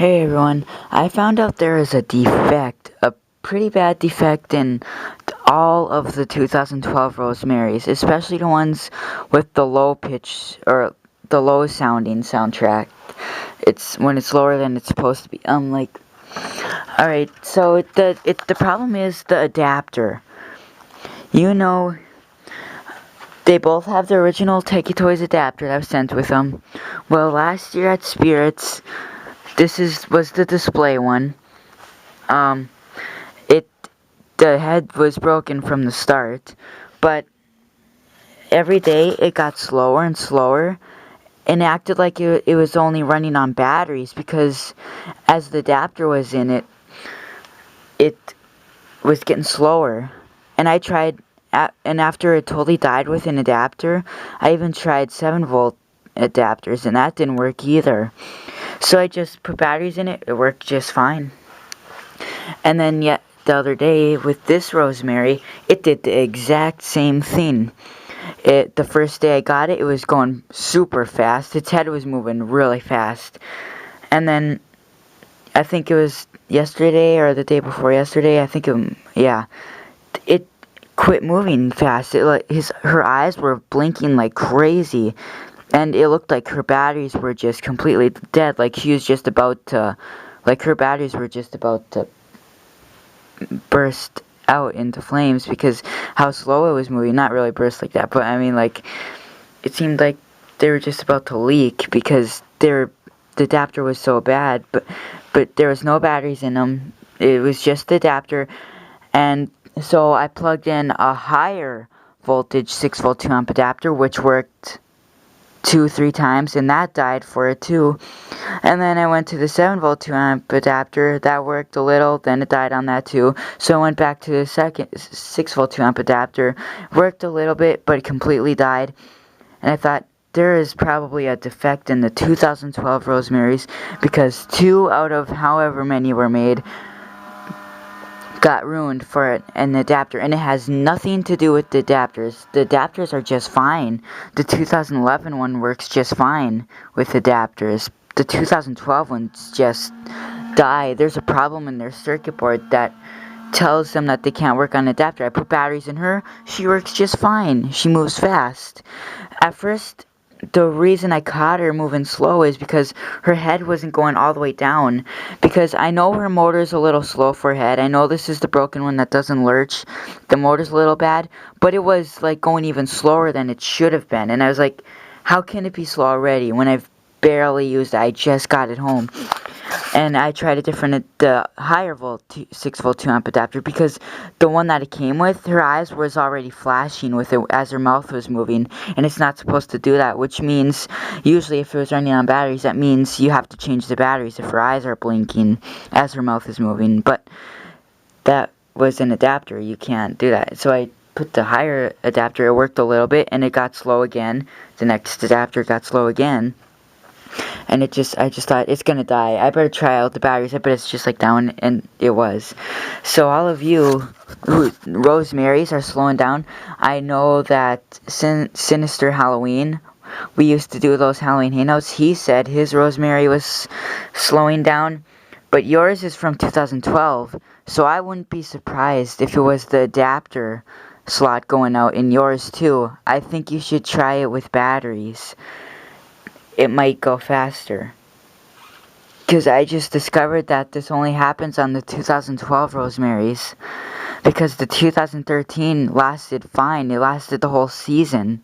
Hey everyone, I found out there is a defect, a pretty bad defect in all of the 2012 Rosemaries, especially the ones with the low pitch or the low sounding soundtrack. It's when it's lower than it's supposed to be. Alright, so the problem is the adapter. You know, they both have the original Techie Toys adapter that was sent with them. Well, last year at Spirits, was the display one. It the head was broken from the start, but every day it got slower and slower, and acted like it was only running on batteries because as the adapter was in it, it was getting slower. And I tried, and after it totally died with an adapter, I even tried 7-volt adapters, and that didn't work either. So I just put batteries in it. It worked just fine. And then yet the other day with this rosemary, it did the exact same thing. The first day I got it, it was going super fast. Its head was moving really fast. And then I think it was yesterday or the day before yesterday. It quit moving fast. Her eyes were blinking like crazy, and it looked like her batteries were just completely dead. Like her batteries were just about to burst out into flames because how slow it was moving. Not really burst like that, but I mean, like, it seemed like they were just about to leak because the adapter was so bad, but there was no batteries in them. It was just the adapter, and so I plugged in a higher voltage 6-volt 2-amp adapter, which worked 2-3 times, and that died for it too. And then I went to the 7-volt 2-amp adapter. That worked a little, then it died on that too. So I went back to the second 6-volt 2-amp adapter. Worked a little bit, but it completely died. And I thought, there is probably a defect in the 2012 Rosemaries, because 2 out of however many were made got ruined for an adapter, and it has nothing to do with the adapters. The adapters are just fine. The 2011 one works just fine with adapters. The 2012 ones just die. There's a problem in their circuit board that tells them that they can't work on an adapter. I put batteries in her. She works just fine. She moves fast. At first, the reason I caught her moving slow is because her head wasn't going all the way down. Because I know her motor's a little slow for her head. I know this is the broken one that doesn't lurch. The motor's a little bad. But it was like going even slower than it should have been. And I was like, how can it be slow already when I've barely used it? I just got it home. And I tried the higher 6-volt 2-amp adapter, because the one that it came with, her eyes was already flashing with it as her mouth was moving, and it's not supposed to do that, which means, usually if it was running on batteries, that means you have to change the batteries if her eyes are blinking as her mouth is moving, but that was an adapter, you can't do that. So I put the higher adapter, it worked a little bit, and it got slow again. The next adapter got slow again. And I just thought, it's gonna die. I better try out the batteries. I bet it's just like down, and it was. So all of you who Rosemaries are slowing down, I know that Sinister Halloween, we used to do those Halloween hangouts. He said his Rosemary was slowing down, but yours is from 2012. So I wouldn't be surprised if it was the adapter slot going out in yours too. I think you should try it with batteries. It might go faster. Because I just discovered that this only happens on the 2012 Rosemaries. Because the 2013 lasted fine. It lasted the whole season.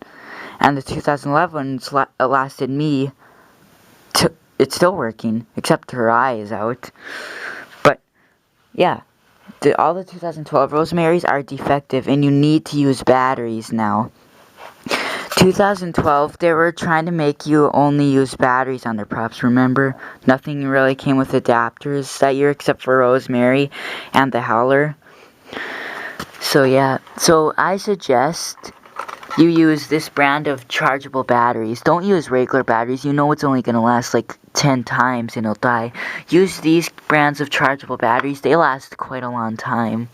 And the 2011 lasted me. It's still working. Except her eye is out. But, yeah. All the 2012 Rosemaries are defective. And you need to use batteries now. 2012, they were trying to make you only use batteries on their props, remember? Nothing really came with adapters that year except for Rosemary and the Howler. So yeah, so I suggest you use this brand of chargeable batteries. Don't use regular batteries. You know it's only going to last like 10 times and it'll die. Use these brands of chargeable batteries. They last quite a long time.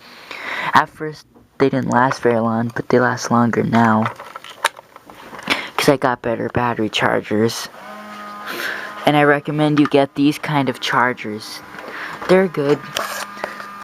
At first, they didn't last very long, but they last longer now. Because I got better battery chargers. and I recommend you get these kind of chargers. They're good.